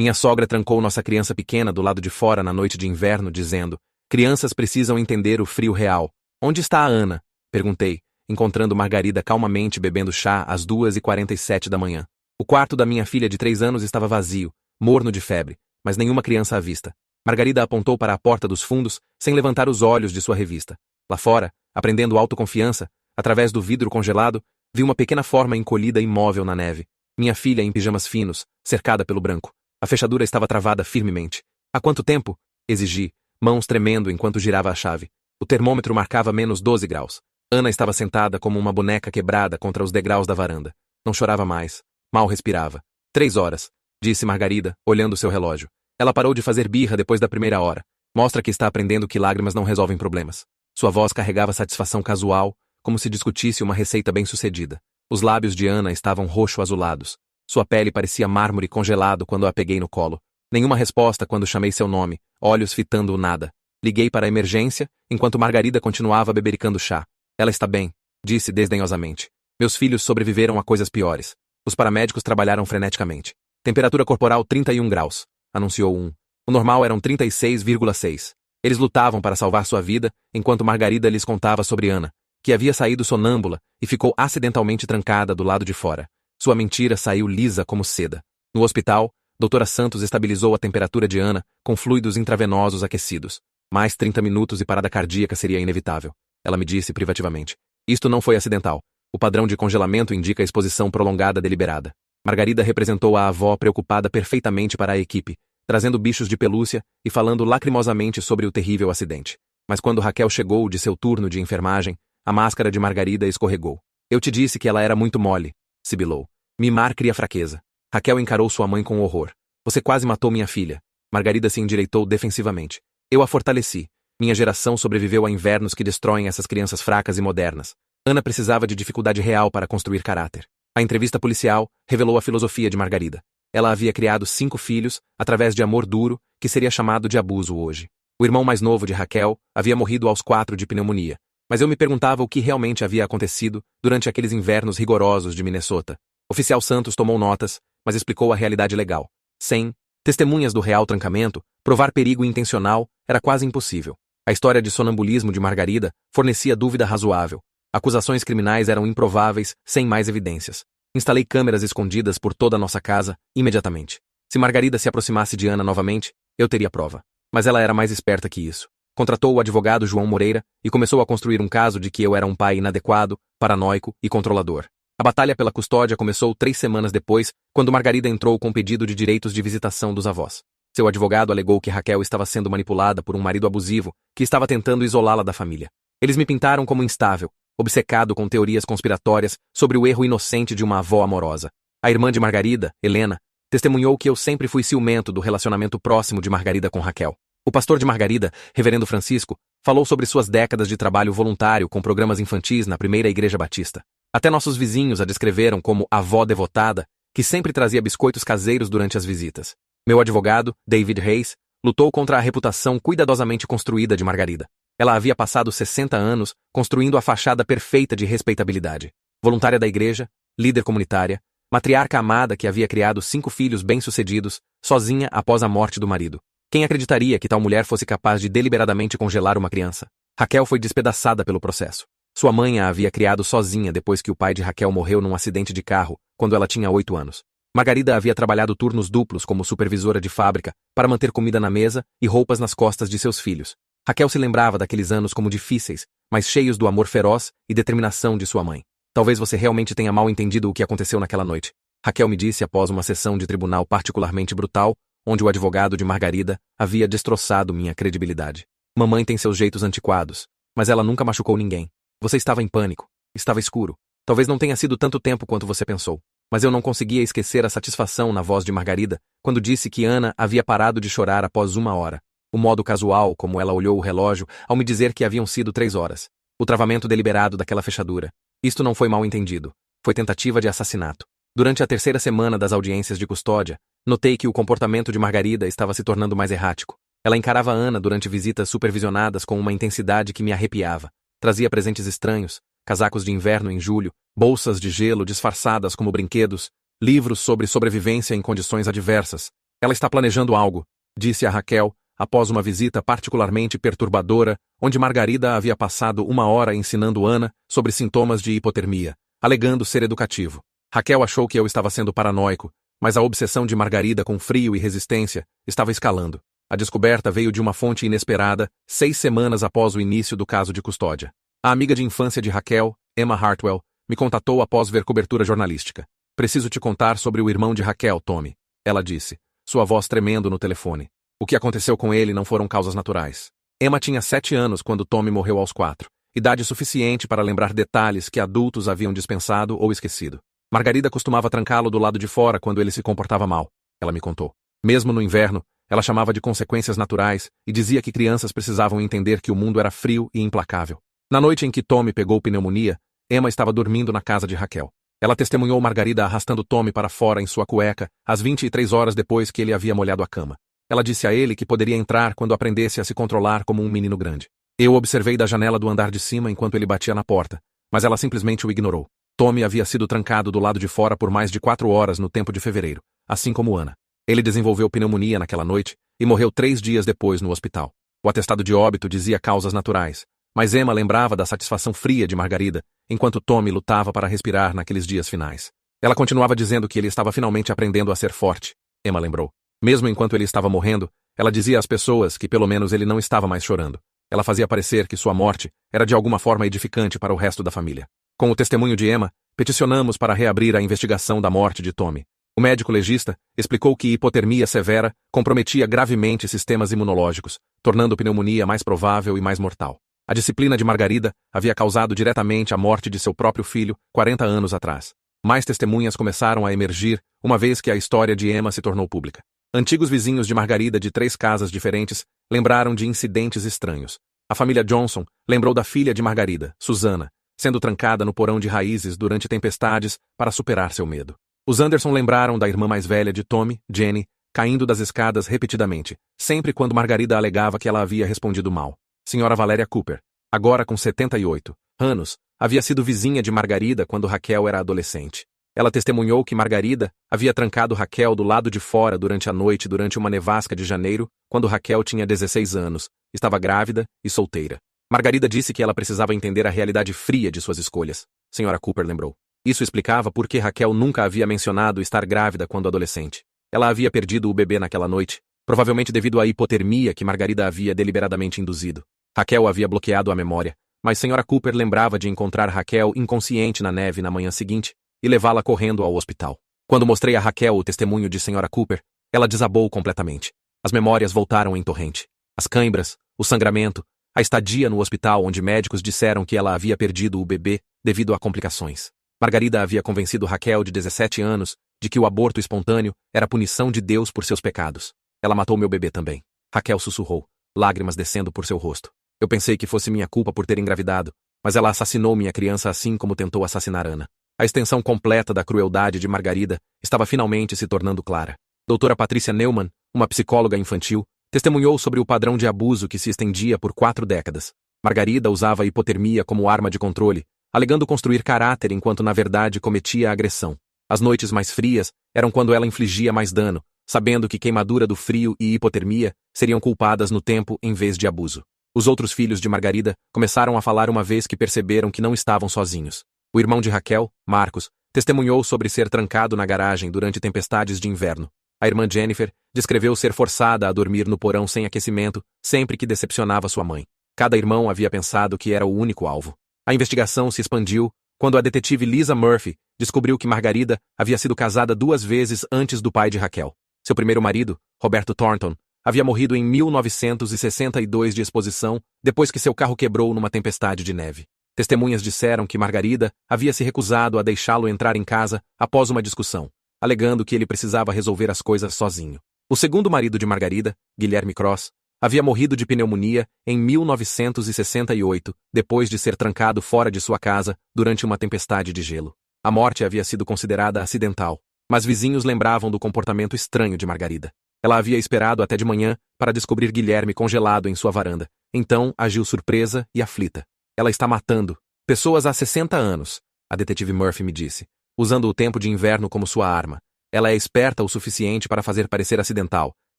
Minha sogra trancou nossa criança pequena do lado de fora na noite de inverno, dizendo: crianças precisam entender o frio real. Onde está a Ana? Perguntei, encontrando Margarida calmamente bebendo chá às 2h47 da manhã. O quarto da minha filha de 3 anos estava vazio, morno de febre, mas nenhuma criança à vista. Margarida apontou para a porta dos fundos, sem levantar os olhos de sua revista. Lá fora, aprendendo autoconfiança, através do vidro congelado, vi uma pequena forma encolhida imóvel na neve. Minha filha em pijamas finos, cercada pelo branco. A fechadura estava travada firmemente. Há quanto tempo? Exigi, mãos tremendo enquanto girava a chave. O termômetro marcava -12 graus. Ana estava sentada como uma boneca quebrada contra os degraus da varanda. Não chorava mais. Mal respirava. 3 horas, disse Margarida, olhando seu relógio. Ela parou de fazer birra depois da primeira hora. Mostra que está aprendendo que lágrimas não resolvem problemas. Sua voz carregava satisfação casual, como se discutisse uma receita bem-sucedida. Os lábios de Ana estavam roxo-azulados. Sua pele parecia mármore congelado quando a peguei no colo. Nenhuma resposta quando chamei seu nome, olhos fitando o nada. Liguei para a emergência, enquanto Margarida continuava bebericando chá. Ela está bem, disse desdenhosamente. Meus filhos sobreviveram a coisas piores. Os paramédicos trabalharam freneticamente. Temperatura corporal 31 graus, anunciou um. O normal eram 36,6. Eles lutavam para salvar sua vida, enquanto Margarida lhes contava sobre Ana, que havia saído sonâmbula e ficou acidentalmente trancada do lado de fora. Sua mentira saiu lisa como seda. No hospital, doutora Santos estabilizou a temperatura de Ana com fluidos intravenosos aquecidos. Mais 30 minutos e parada cardíaca seria inevitável. Ela me disse privativamente. Isto não foi acidental. O padrão de congelamento indica exposição prolongada deliberada. Margarida representou a avó preocupada perfeitamente para a equipe, trazendo bichos de pelúcia e falando lacrimosamente sobre o terrível acidente. Mas quando Raquel chegou de seu turno de enfermagem, a máscara de Margarida escorregou. Eu te disse que ela era muito mole, sibilou. Mimar cria fraqueza. Raquel encarou sua mãe com horror. Você quase matou minha filha. Margarida se endireitou defensivamente. Eu a fortaleci. Minha geração sobreviveu a invernos que destroem essas crianças fracas e modernas. Ana precisava de dificuldade real para construir caráter. A entrevista policial revelou a filosofia de Margarida. Ela havia criado 5 filhos, através de amor duro, que seria chamado de abuso hoje. O irmão mais novo de Raquel havia morrido aos 4 de pneumonia. Mas eu me perguntava o que realmente havia acontecido durante aqueles invernos rigorosos de Minnesota. Oficial Santos tomou notas, mas explicou a realidade legal. Sem testemunhas do real trancamento, provar perigo intencional era quase impossível. A história de sonambulismo de Margarida fornecia dúvida razoável. Acusações criminais eram improváveis, sem mais evidências. Instalei câmeras escondidas por toda a nossa casa, imediatamente. Se Margarida se aproximasse de Ana novamente, eu teria prova. Mas ela era mais esperta que isso. Contratou o advogado João Moreira e começou a construir um caso de que eu era um pai inadequado, paranoico e controlador. A batalha pela custódia começou 3 semanas depois, quando Margarida entrou com pedido de direitos de visitação dos avós. Seu advogado alegou que Raquel estava sendo manipulada por um marido abusivo que estava tentando isolá-la da família. Eles me pintaram como instável, obcecado com teorias conspiratórias sobre o erro inocente de uma avó amorosa. A irmã de Margarida, Helena, testemunhou que eu sempre fui ciumento do relacionamento próximo de Margarida com Raquel. O pastor de Margarida, reverendo Francisco, falou sobre suas décadas de trabalho voluntário com programas infantis na primeira igreja batista. Até nossos vizinhos a descreveram como avó devotada, que sempre trazia biscoitos caseiros durante as visitas. Meu advogado, David Reis, lutou contra a reputação cuidadosamente construída de Margarida. Ela havia passado 60 anos construindo a fachada perfeita de respeitabilidade. Voluntária da igreja, líder comunitária, matriarca amada que havia criado 5 filhos bem-sucedidos, sozinha após a morte do marido. Quem acreditaria que tal mulher fosse capaz de deliberadamente congelar uma criança? Raquel foi despedaçada pelo processo. Sua mãe a havia criado sozinha depois que o pai de Raquel morreu num acidente de carro, quando ela tinha 8 anos. Margarida havia trabalhado turnos duplos como supervisora de fábrica para manter comida na mesa e roupas nas costas de seus filhos. Raquel se lembrava daqueles anos como difíceis, mas cheios do amor feroz e determinação de sua mãe. Talvez você realmente tenha mal entendido o que aconteceu naquela noite. Raquel me disse após uma sessão de tribunal particularmente brutal, onde o advogado de Margarida havia destroçado minha credibilidade. Mamãe tem seus jeitos antiquados, mas ela nunca machucou ninguém. Você estava em pânico. Estava escuro. Talvez não tenha sido tanto tempo quanto você pensou. Mas eu não conseguia esquecer a satisfação na voz de Margarida quando disse que Ana havia parado de chorar após 1 hora. O modo casual como ela olhou o relógio ao me dizer que haviam sido 3 horas. O travamento deliberado daquela fechadura. Isto não foi mal entendido. Foi tentativa de assassinato. Durante a 3ª semana das audiências de custódia, notei que o comportamento de Margarida estava se tornando mais errático. Ela encarava Ana durante visitas supervisionadas com uma intensidade que me arrepiava. Trazia presentes estranhos, casacos de inverno em julho, bolsas de gelo disfarçadas como brinquedos, livros sobre sobrevivência em condições adversas, Ela está planejando algo, disse a Raquel, após uma visita particularmente perturbadora, onde Margarida havia passado 1 hora ensinando Ana sobre sintomas de hipotermia, alegando ser educativo. Raquel achou que eu estava sendo paranoico, mas a obsessão de Margarida com frio e resistência estava escalando. A descoberta veio de uma fonte inesperada, 6 semanas após o início do caso de custódia. A amiga de infância de Raquel, Emma Hartwell, me contatou após ver cobertura jornalística. Preciso te contar sobre o irmão de Raquel, Tommy, ela disse, sua voz tremendo no telefone. O que aconteceu com ele não foram causas naturais. Emma tinha 7 anos quando Tommy morreu aos 4, idade suficiente para lembrar detalhes que adultos haviam dispensado ou esquecido. Margarida costumava trancá-lo do lado de fora quando ele se comportava mal, ela me contou. Mesmo no inverno, ela chamava de consequências naturais e dizia que crianças precisavam entender que o mundo era frio e implacável. Na noite em que Tommy pegou pneumonia, Emma estava dormindo na casa de Raquel. Ela testemunhou Margarida arrastando Tommy para fora em sua cueca, às 23 horas depois que ele havia molhado a cama. Ela disse a ele que poderia entrar quando aprendesse a se controlar como um menino grande. Eu observei da janela do andar de cima enquanto ele batia na porta, mas ela simplesmente o ignorou. Tommy havia sido trancado do lado de fora por mais de 4 horas no tempo de fevereiro, assim como Ana. Ele desenvolveu pneumonia naquela noite e morreu 3 dias depois no hospital. O atestado de óbito dizia causas naturais, mas Emma lembrava da satisfação fria de Margarida, enquanto Tommy lutava para respirar naqueles dias finais. Ela continuava dizendo que ele estava finalmente aprendendo a ser forte, Emma lembrou. Mesmo enquanto ele estava morrendo, ela dizia às pessoas que pelo menos ele não estava mais chorando. Ela fazia parecer que sua morte era de alguma forma edificante para o resto da família. Com o testemunho de Emma, peticionamos para reabrir a investigação da morte de Tommy. O médico legista explicou que hipotermia severa comprometia gravemente sistemas imunológicos, tornando pneumonia mais provável e mais mortal. A disciplina de Margarida havia causado diretamente a morte de seu próprio filho 40 anos atrás. Mais testemunhas começaram a emergir, uma vez que a história de Emma se tornou pública. Antigos vizinhos de Margarida de 3 casas diferentes lembraram de incidentes estranhos. A família Johnson lembrou da filha de Margarida, Susana, sendo trancada no porão de raízes durante tempestades para superar seu medo. Os Anderson lembraram da irmã mais velha de Tommy, Jenny, caindo das escadas repetidamente, sempre quando Margarida alegava que ela havia respondido mal. Senhora Valéria Cooper, agora com 78 anos, havia sido vizinha de Margarida quando Raquel era adolescente. Ela testemunhou que Margarida havia trancado Raquel do lado de fora durante a noite durante uma nevasca de janeiro, quando Raquel tinha 16 anos, estava grávida e solteira. Margarida disse que ela precisava entender a realidade fria de suas escolhas. Senhora Cooper lembrou. Isso explicava por que Raquel nunca havia mencionado estar grávida quando adolescente. Ela havia perdido o bebê naquela noite, provavelmente devido à hipotermia que Margarida havia deliberadamente induzido. Raquel havia bloqueado a memória, mas Senhora Cooper lembrava de encontrar Raquel inconsciente na neve na manhã seguinte e levá-la correndo ao hospital. Quando mostrei a Raquel o testemunho de Senhora Cooper, ela desabou completamente. As memórias voltaram em torrente. As cãibras, o sangramento, a estadia no hospital onde médicos disseram que ela havia perdido o bebê devido a complicações. Margarida havia convencido Raquel, de 17 anos, de que o aborto espontâneo era punição de Deus por seus pecados. Ela matou meu bebê também. Raquel sussurrou, lágrimas descendo por seu rosto. Eu pensei que fosse minha culpa por ter engravidado, mas ela assassinou minha criança assim como tentou assassinar Ana. A extensão completa da crueldade de Margarida estava finalmente se tornando clara. Doutora Patrícia Neumann, uma psicóloga infantil, testemunhou sobre o padrão de abuso que se estendia por 4 décadas. Margarida usava a hipotermia como arma de controle, alegando construir caráter enquanto na verdade cometia a agressão. As noites mais frias eram quando ela infligia mais dano, sabendo que queimadura do frio e hipotermia seriam culpadas no tempo em vez de abuso. Os outros filhos de Margarida começaram a falar uma vez que perceberam que não estavam sozinhos. O irmão de Raquel, Marcos, testemunhou sobre ser trancado na garagem durante tempestades de inverno. A irmã Jennifer descreveu ser forçada a dormir no porão sem aquecimento sempre que decepcionava sua mãe. Cada irmão havia pensado que era o único alvo. A investigação se expandiu quando a detetive Lisa Murphy descobriu que Margarida havia sido casada 2 vezes antes do pai de Raquel. Seu primeiro marido, Roberto Thornton, havia morrido em 1962 de exposição depois que seu carro quebrou numa tempestade de neve. Testemunhas disseram que Margarida havia se recusado a deixá-lo entrar em casa após uma discussão, alegando que ele precisava resolver as coisas sozinho. O segundo marido de Margarida, Guilherme Cross, havia morrido de pneumonia em 1968, depois de ser trancado fora de sua casa durante uma tempestade de gelo. A morte havia sido considerada acidental, mas vizinhos lembravam do comportamento estranho de Margarida. Ela havia esperado até de manhã para descobrir Guilherme congelado em sua varanda. Então agiu surpresa e aflita. Ela está matando pessoas há 60 anos, a detetive Murphy me disse, usando o tempo de inverno como sua arma. Ela é esperta o suficiente para fazer parecer acidental,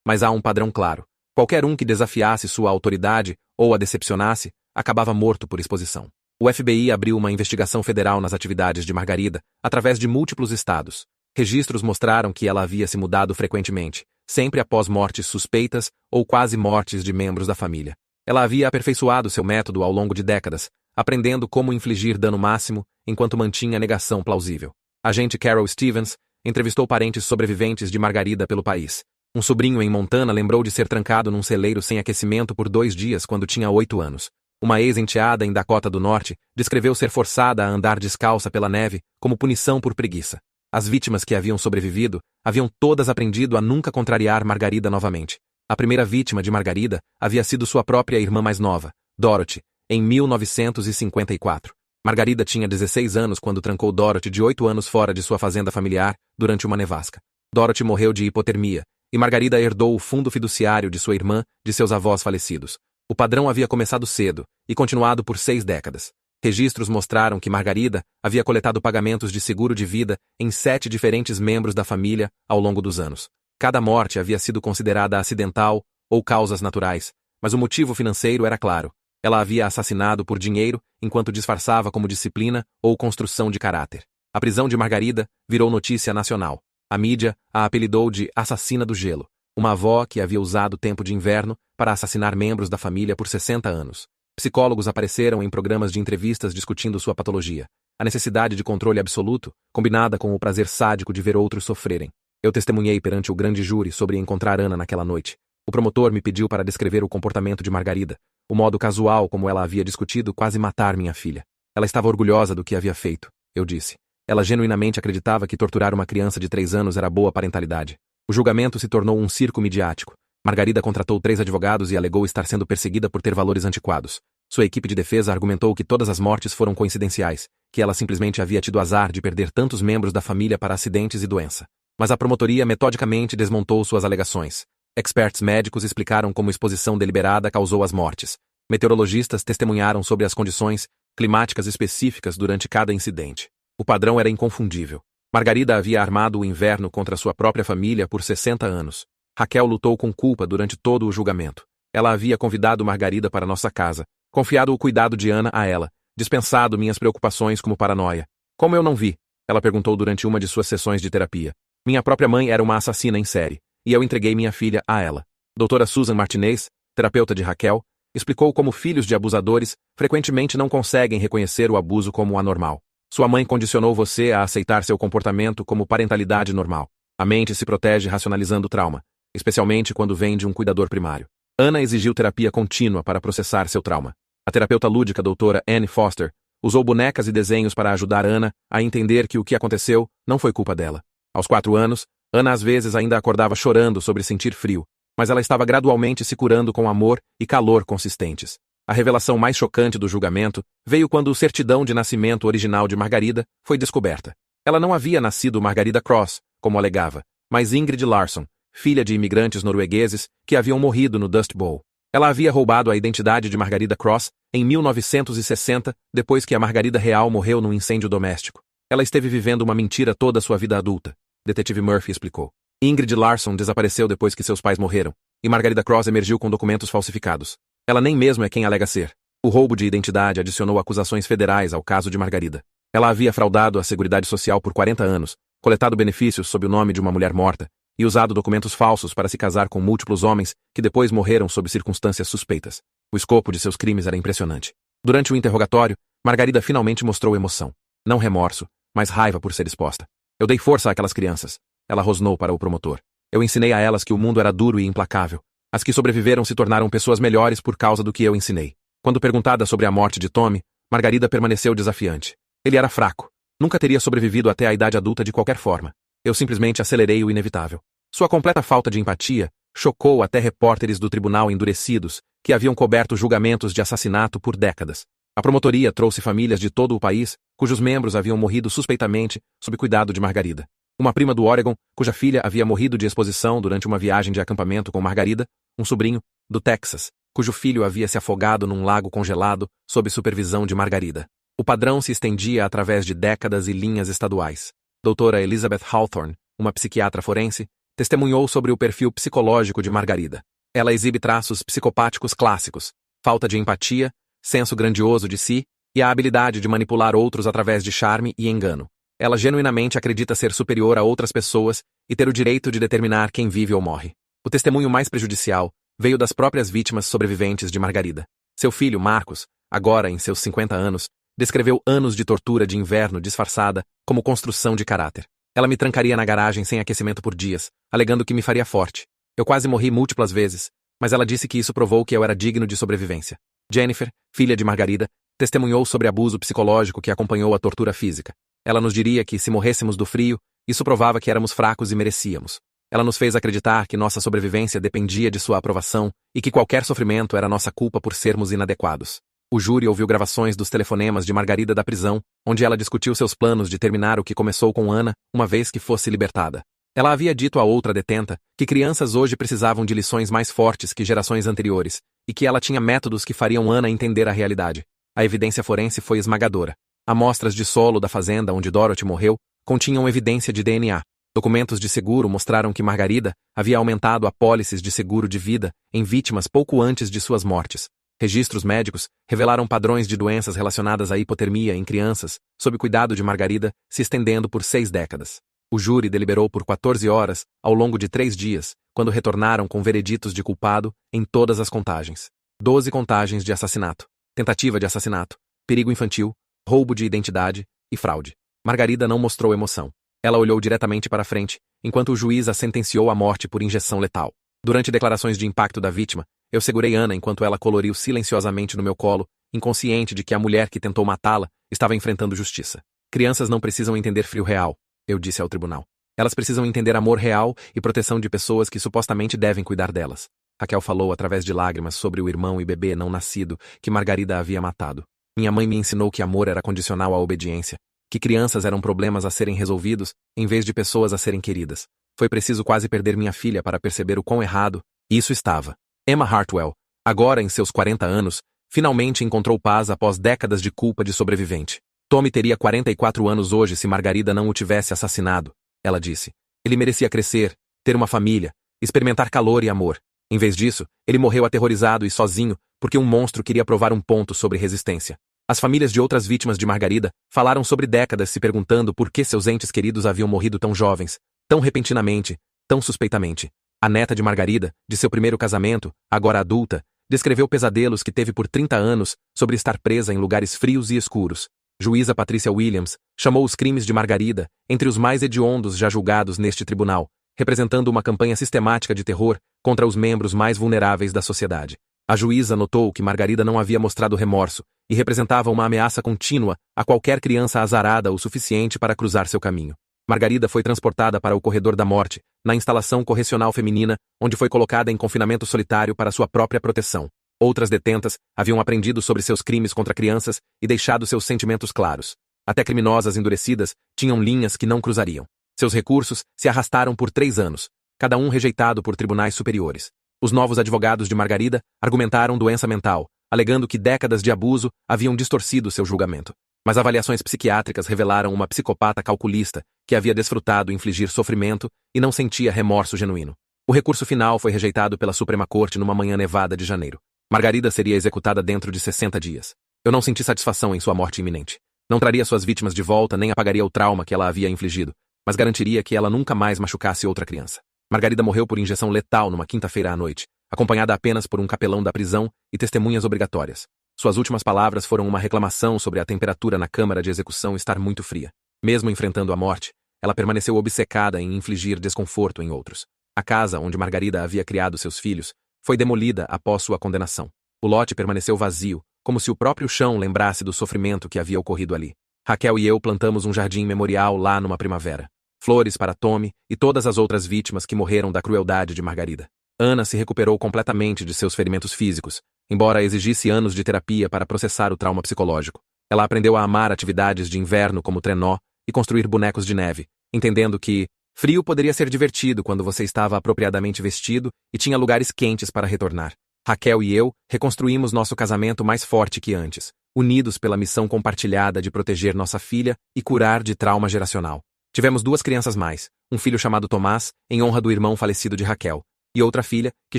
mas há um padrão claro. Qualquer um que desafiasse sua autoridade ou a decepcionasse, acabava morto por exposição. O FBI abriu uma investigação federal nas atividades de Margarida, através de múltiplos estados. Registros mostraram que ela havia se mudado frequentemente, sempre após mortes suspeitas ou quase mortes de membros da família. Ela havia aperfeiçoado seu método ao longo de décadas, aprendendo como infligir dano máximo enquanto mantinha negação plausível. Agente Carol Stevens entrevistou parentes sobreviventes de Margarida pelo país. Um sobrinho em Montana lembrou de ser trancado num celeiro sem aquecimento por 2 dias quando tinha 8 anos. Uma ex-enteada em Dakota do Norte descreveu ser forçada a andar descalça pela neve como punição por preguiça. As vítimas que haviam sobrevivido haviam todas aprendido a nunca contrariar Margarida novamente. A primeira vítima de Margarida havia sido sua própria irmã mais nova, Dorothy, em 1954. Margarida tinha 16 anos quando trancou Dorothy de 8 anos fora de sua fazenda familiar durante uma nevasca. Dorothy morreu de hipotermia, e Margarida herdou o fundo fiduciário de sua irmã de seus avós falecidos. O padrão havia começado cedo e continuado por 6 décadas. Registros mostraram que Margarida havia coletado pagamentos de seguro de vida em 7 diferentes membros da família ao longo dos anos. Cada morte havia sido considerada acidental ou causas naturais, mas o motivo financeiro era claro. Ela havia assassinado por dinheiro enquanto disfarçava como disciplina ou construção de caráter. A prisão de Margarida virou notícia nacional. A mídia a apelidou de assassina do gelo, uma avó que havia usado o tempo de inverno para assassinar membros da família por 60 anos. Psicólogos apareceram em programas de entrevistas discutindo sua patologia. A necessidade de controle absoluto, combinada com o prazer sádico de ver outros sofrerem. Eu testemunhei perante o grande júri sobre encontrar Ana naquela noite. O promotor me pediu para descrever o comportamento de Margarida, o modo casual como ela havia discutido quase matar minha filha. Ela estava orgulhosa do que havia feito, eu disse. Ela genuinamente acreditava que torturar uma criança de 3 anos era boa parentalidade. O julgamento se tornou um circo midiático. Margarida contratou 3 advogados e alegou estar sendo perseguida por ter valores antiquados. Sua equipe de defesa argumentou que todas as mortes foram coincidenciais, que ela simplesmente havia tido azar de perder tantos membros da família para acidentes e doença. Mas a promotoria metodicamente desmontou suas alegações. Experts médicos explicaram como exposição deliberada causou as mortes. Meteorologistas testemunharam sobre as condições climáticas específicas durante cada incidente. O padrão era inconfundível. Margarida havia armado o inverno contra sua própria família por 60 anos. Raquel lutou com culpa durante todo o julgamento. Ela havia convidado Margarida para nossa casa, confiado o cuidado de Ana a ela, dispensado minhas preocupações como paranoia. Como eu não vi? Ela perguntou durante uma de suas sessões de terapia. Minha própria mãe era uma assassina em série, e eu entreguei minha filha a ela. Doutora Susan Martinez, terapeuta de Raquel, explicou como filhos de abusadores frequentemente não conseguem reconhecer o abuso como anormal. Sua mãe condicionou você a aceitar seu comportamento como parentalidade normal. A mente se protege racionalizando o trauma, especialmente quando vem de um cuidador primário. Ana exigiu terapia contínua para processar seu trauma. A terapeuta lúdica doutora Anne Foster usou bonecas e desenhos para ajudar Ana a entender que o que aconteceu não foi culpa dela. Aos 4 anos, Ana às vezes ainda acordava chorando sobre sentir frio, mas ela estava gradualmente se curando com amor e calor consistentes. A revelação mais chocante do julgamento veio quando a certidão de nascimento original de Margarida foi descoberta. Ela não havia nascido Margarida Cross, como alegava, mas Ingrid Larsson, filha de imigrantes noruegueses que haviam morrido no Dust Bowl. Ela havia roubado a identidade de Margarida Cross em 1960, depois que a Margarida real morreu num incêndio doméstico. Ela esteve vivendo uma mentira toda a sua vida adulta, detetive Murphy explicou. Ingrid Larsson desapareceu depois que seus pais morreram, e Margarida Cross emergiu com documentos falsificados. Ela nem mesmo é quem alega ser. O roubo de identidade adicionou acusações federais ao caso de Margarida. Ela havia fraudado a Seguridade Social por 40 anos, coletado benefícios sob o nome de uma mulher morta, e usado documentos falsos para se casar com múltiplos homens que depois morreram sob circunstâncias suspeitas. O escopo de seus crimes era impressionante. Durante o interrogatório, Margarida finalmente mostrou emoção. Não remorso, mas raiva por ser exposta. Eu dei força àquelas crianças. Ela rosnou para o promotor. Eu ensinei a elas que o mundo era duro e implacável. As que sobreviveram se tornaram pessoas melhores por causa do que eu ensinei. Quando perguntada sobre a morte de Tommy, Margarida permaneceu desafiante. Ele era fraco. Nunca teria sobrevivido até a idade adulta de qualquer forma. Eu simplesmente acelerei o inevitável. Sua completa falta de empatia chocou até repórteres do tribunal endurecidos que haviam coberto julgamentos de assassinato por décadas. A promotoria trouxe famílias de todo o país cujos membros haviam morrido suspeitamente sob cuidado de Margarida. Uma prima do Oregon, cuja filha havia morrido de exposição durante uma viagem de acampamento com Margarida, um sobrinho, do Texas, cujo filho havia se afogado num lago congelado sob supervisão de Margarida. O padrão se estendia através de décadas e linhas estaduais. Doutora Elizabeth Hawthorne, uma psiquiatra forense, testemunhou sobre o perfil psicológico de Margarida. Ela exibe traços psicopáticos clássicos: falta de empatia, senso grandioso de si e a habilidade de manipular outros através de charme e engano. Ela genuinamente acredita ser superior a outras pessoas e ter o direito de determinar quem vive ou morre. O testemunho mais prejudicial veio das próprias vítimas sobreviventes de Margarida. Seu filho, Marcos, agora em seus 50 anos, descreveu anos de tortura de inverno disfarçada como construção de caráter. Ela me trancaria na garagem sem aquecimento por dias, alegando que me faria forte. Eu quase morri múltiplas vezes, mas ela disse que isso provou que eu era digno de sobrevivência. Jennifer, filha de Margarida, testemunhou sobre abuso psicológico que acompanhou a tortura física. Ela nos diria que, se morrêssemos do frio, isso provava que éramos fracos e merecíamos. Ela nos fez acreditar que nossa sobrevivência dependia de sua aprovação e que qualquer sofrimento era nossa culpa por sermos inadequados. O júri ouviu gravações dos telefonemas de Margarida da prisão, onde ela discutiu seus planos de terminar o que começou com Ana, uma vez que fosse libertada. Ela havia dito a outra detenta que crianças hoje precisavam de lições mais fortes que gerações anteriores, e que ela tinha métodos que fariam Ana entender a realidade. A evidência forense foi esmagadora. Amostras de solo da fazenda onde Dorothy morreu continham evidência de DNA. Documentos de seguro mostraram que Margarida havia aumentado apólices de seguro de vida em vítimas pouco antes de suas mortes. Registros médicos revelaram padrões de doenças relacionadas à hipotermia em crianças, sob cuidado de Margarida, se estendendo por 6 décadas. O júri deliberou por 14 horas, ao longo de 3 dias, quando retornaram com vereditos de culpado em todas as contagens. 12 contagens de assassinato, tentativa de assassinato, perigo infantil, roubo de identidade e fraude. Margarida não mostrou emoção. Ela olhou diretamente para frente, enquanto o juiz a sentenciou à morte por injeção letal. Durante declarações de impacto da vítima, eu segurei Ana enquanto ela coloriu silenciosamente no meu colo, inconsciente de que a mulher que tentou matá-la estava enfrentando justiça. Crianças não precisam entender frio real, eu disse ao tribunal. Elas precisam entender amor real e proteção de pessoas que supostamente devem cuidar delas. Raquel falou através de lágrimas sobre o irmão e bebê não nascido que Margarida havia matado. Minha mãe me ensinou que amor era condicional à obediência, que crianças eram problemas a serem resolvidos, em vez de pessoas a serem queridas. Foi preciso quase perder minha filha para perceber o quão errado isso estava. Emma Hartwell, agora em seus 40 anos, finalmente encontrou paz após décadas de culpa de sobrevivente. Tommy teria 44 anos hoje se Margarida não o tivesse assassinado, ela disse. Ele merecia crescer, ter uma família, experimentar calor e amor. Em vez disso, ele morreu aterrorizado e sozinho porque um monstro queria provar um ponto sobre resistência. As famílias de outras vítimas de Margarida falaram sobre décadas se perguntando por que seus entes queridos haviam morrido tão jovens, tão repentinamente, tão suspeitamente. A neta de Margarida, de seu primeiro casamento, agora adulta, descreveu pesadelos que teve por 30 anos sobre estar presa em lugares frios e escuros. Juíza Patricia Williams chamou os crimes de Margarida entre os mais hediondos já julgados neste tribunal, representando uma campanha sistemática de terror contra os membros mais vulneráveis da sociedade. A juíza notou que Margarida não havia mostrado remorso e representava uma ameaça contínua a qualquer criança azarada o suficiente para cruzar seu caminho. Margarida foi transportada para o corredor da morte, na instalação correcional feminina, onde foi colocada em confinamento solitário para sua própria proteção. Outras detentas haviam aprendido sobre seus crimes contra crianças e deixado seus sentimentos claros. Até criminosas endurecidas tinham linhas que não cruzariam. Seus recursos se arrastaram por 3 anos, cada um rejeitado por tribunais superiores. Os novos advogados de Margarida argumentaram doença mental, alegando que décadas de abuso haviam distorcido seu julgamento. Mas avaliações psiquiátricas revelaram uma psicopata calculista que havia desfrutado infligir sofrimento e não sentia remorso genuíno. O recurso final foi rejeitado pela Suprema Corte numa manhã nevada de janeiro. Margarida seria executada dentro de 60 dias. Eu não senti satisfação em sua morte iminente. Não traria suas vítimas de volta nem apagaria o trauma que ela havia infligido, mas garantiria que ela nunca mais machucasse outra criança. Margarida morreu por injeção letal numa quinta-feira à noite, acompanhada apenas por um capelão da prisão e testemunhas obrigatórias. Suas últimas palavras foram uma reclamação sobre a temperatura na câmara de execução estar muito fria. Mesmo enfrentando a morte, ela permaneceu obcecada em infligir desconforto em outros. A casa onde Margarida havia criado seus filhos foi demolida após sua condenação. O lote permaneceu vazio, como se o próprio chão lembrasse do sofrimento que havia ocorrido ali. Raquel e eu plantamos um jardim memorial lá numa primavera. Flores para Tommy e todas as outras vítimas que morreram da crueldade de Margarida. Ana se recuperou completamente de seus ferimentos físicos, embora exigisse anos de terapia para processar o trauma psicológico. Ela aprendeu a amar atividades de inverno como trenó e construir bonecos de neve, entendendo que frio poderia ser divertido quando você estava apropriadamente vestido e tinha lugares quentes para retornar. Raquel e eu reconstruímos nosso casamento mais forte que antes, unidos pela missão compartilhada de proteger nossa filha e curar de trauma geracional. Tivemos 2 crianças mais, um filho chamado Tomás, em honra do irmão falecido de Raquel, e outra filha, que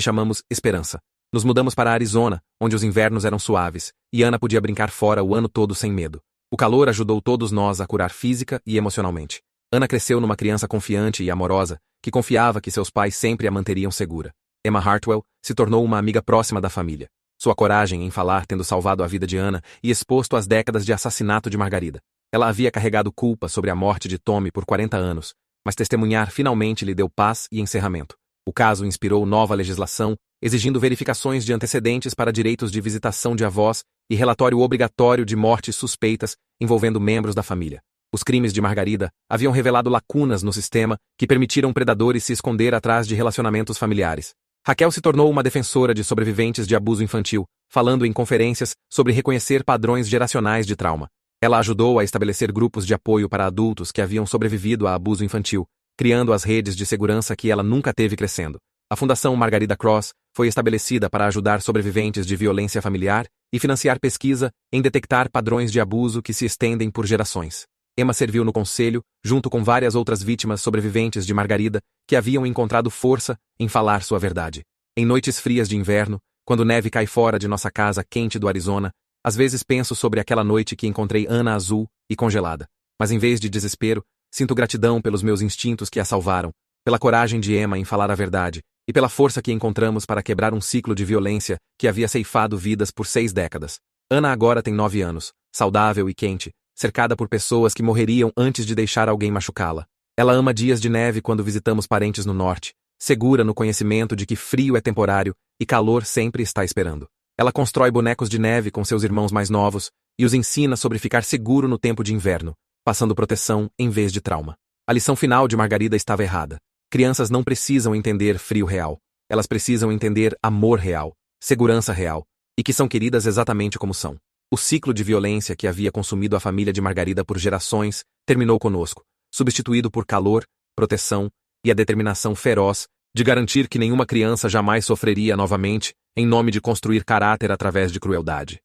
chamamos Esperança. Nos mudamos para Arizona, onde os invernos eram suaves, e Ana podia brincar fora o ano todo sem medo. O calor ajudou todos nós a curar física e emocionalmente. Ana cresceu numa criança confiante e amorosa, que confiava que seus pais sempre a manteriam segura. Emma Hartwell se tornou uma amiga próxima da família. Sua coragem em falar tendo salvado a vida de Ana e exposto às décadas de assassinato de Margarida. Ela havia carregado culpa sobre a morte de Tommy por 40 anos, mas testemunhar finalmente lhe deu paz e encerramento. O caso inspirou nova legislação, exigindo verificações de antecedentes para direitos de visitação de avós e relatório obrigatório de mortes suspeitas envolvendo membros da família. Os crimes de Margarida haviam revelado lacunas no sistema que permitiram predadores se esconder atrás de relacionamentos familiares. Raquel se tornou uma defensora de sobreviventes de abuso infantil, falando em conferências sobre reconhecer padrões geracionais de trauma. Ela ajudou a estabelecer grupos de apoio para adultos que haviam sobrevivido a abuso infantil, criando as redes de segurança que ela nunca teve crescendo. A Fundação Margarida Cross foi estabelecida para ajudar sobreviventes de violência familiar e financiar pesquisa em detectar padrões de abuso que se estendem por gerações. Emma serviu no conselho, junto com várias outras vítimas sobreviventes de Margarida, que haviam encontrado força em falar sua verdade. Em noites frias de inverno, quando neve cai fora de nossa casa quente do Arizona, às vezes penso sobre aquela noite que encontrei Ana azul e congelada. Mas em vez de desespero, sinto gratidão pelos meus instintos que a salvaram, pela coragem de Emma em falar a verdade, e pela força que encontramos para quebrar um ciclo de violência que havia ceifado vidas por 6 décadas. Ana agora tem 9 anos, saudável e quente, cercada por pessoas que morreriam antes de deixar alguém machucá-la. Ela ama dias de neve quando visitamos parentes no norte, segura no conhecimento de que frio é temporário e calor sempre está esperando. Ela constrói bonecos de neve com seus irmãos mais novos e os ensina sobre ficar seguro no tempo de inverno, passando proteção em vez de trauma. A lição final de Margarida estava errada. Crianças não precisam entender frio real. Elas precisam entender amor real, segurança real, e que são queridas exatamente como são. O ciclo de violência que havia consumido a família de Margarida por gerações terminou conosco, substituído por calor, proteção e a determinação feroz de garantir que nenhuma criança jamais sofreria novamente em nome de construir caráter através de crueldade.